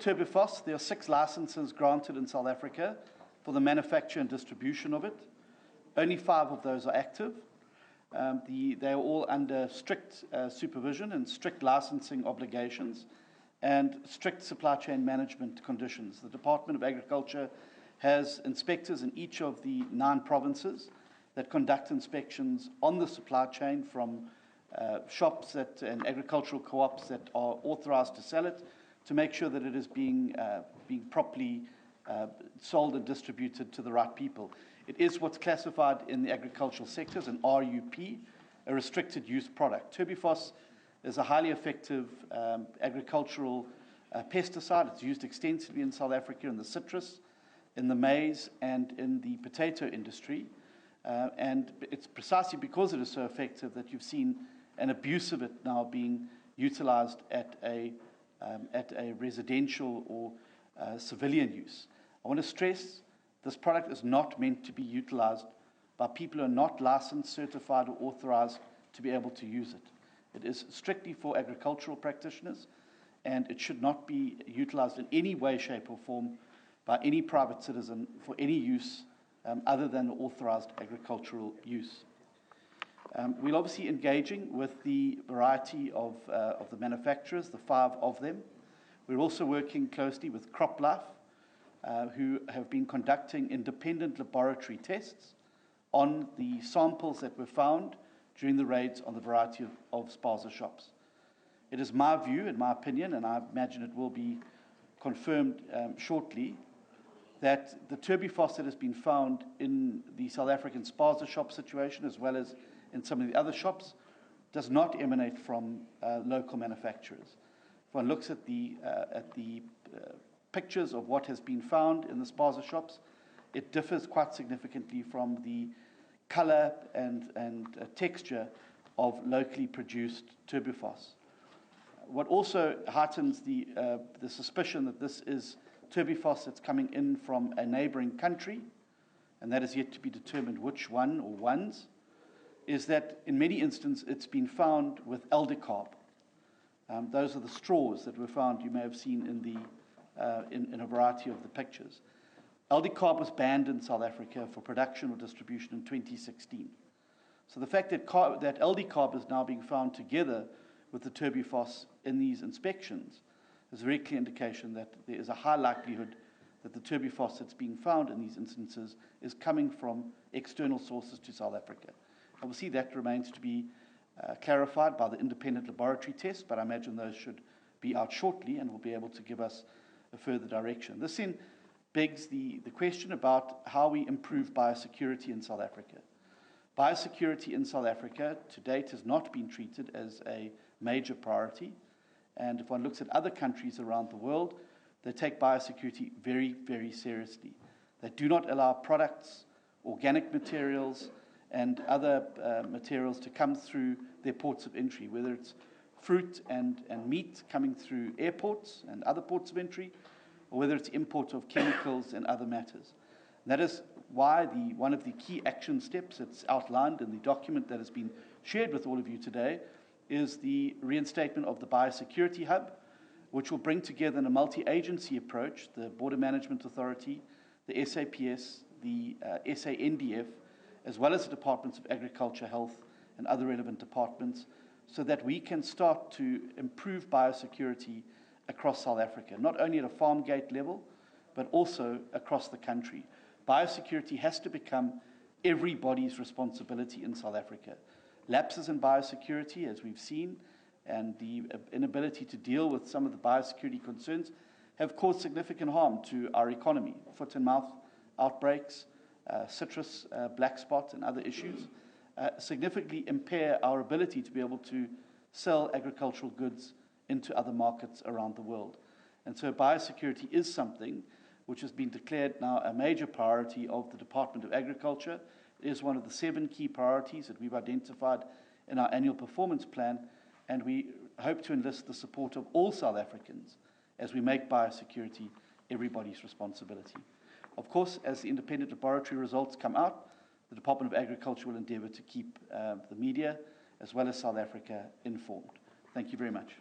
Turboforce, there are 6 licenses granted in South Africa for the manufacture and distribution of it. Only 5 of those are active. They are all under strict supervision and strict licensing obligations and strict supply chain management conditions. The Department of Agriculture has inspectors in each of the 9 provinces that conduct inspections on the supply chain, from shops and agricultural co-ops that are authorised to sell it, to make sure that it is being properly sold and distributed to the right people. It is what's classified in the agricultural sector as an RUP, a restricted use product. Turboforce is a highly effective agricultural pesticide. It's used extensively in South Africa in the citrus, in the maize, and in the potato industry. And it's precisely because it is so effective that you've seen an abuse of it now being utilized at a residential or civilian use. I want to stress this product is not meant to be utilized by people who are not licensed, certified, or authorized to be able to use it. It is strictly for agricultural practitioners, and it should not be utilized in any way, shape, or form by any private citizen for any use other than authorized agricultural use. We're obviously engaging with the variety of the manufacturers, the 5 of them. We're also working closely with CropLife, who have been conducting independent laboratory tests on the samples that were found during the raids on the variety of spaza shops. It is my view, in my opinion, and I imagine it will be confirmed shortly, that the Turboforce that has been found in the South African spaza shop situation, as well as in some of the other shops, does not emanate from local manufacturers. If one looks at the pictures of what has been found in the spaza shops, it differs quite significantly from the color and texture of locally produced Turboforce. What also heightens the suspicion that this is Turboforce that's coming in from a neighbouring country, and that is yet to be determined which one or ones, is that in many instances it's been found with aldicarb. Those are the straws that were found, you may have seen in a variety of the pictures. Aldicarb was banned in South Africa for production or distribution in 2016. So the fact that aldicarb is now being found together with the Turboforce in these inspections is a very clear indication that there is a high likelihood that the Turboforce that's being found in these instances is coming from external sources to South Africa. Obviously, that remains to be clarified by the independent laboratory tests, but I imagine those should be out shortly and will be able to give us a further direction. This then begs the question about how we improve biosecurity in South Africa. Biosecurity in South Africa to date has not been treated as a major priority, and if one looks at other countries around the world, they take biosecurity very, very seriously. They do not allow products, organic materials, and other materials to come through their ports of entry, whether it's fruit and meat coming through airports and other ports of entry, or whether it's import of chemicals and other matters. And that is why one of the key action steps that's outlined in the document that has been shared with all of you today is the reinstatement of the Biosecurity Hub, which will bring together in a multi-agency approach the Border Management Authority, the SAPS, the SANDF, as well as the Departments of Agriculture, Health, and other relevant departments, so that we can start to improve biosecurity across South Africa, not only at a farm gate level, but also across the country. Biosecurity has to become everybody's responsibility in South Africa. Lapses in biosecurity, as we've seen, and the inability to deal with some of the biosecurity concerns have caused significant harm to our economy. Foot and mouth outbreaks, citrus black spot, and other issues significantly impair our ability to be able to sell agricultural goods into other markets around the world. And so biosecurity is something which has been declared now a major priority of the Department of Agriculture. It is one of the 7 key priorities that we've identified in our annual performance plan, and we hope to enlist the support of all South Africans as we make biosecurity everybody's responsibility. Of course, as the independent laboratory results come out, the Department of Agriculture will endeavour to keep the media as well as South Africa informed. Thank you very much.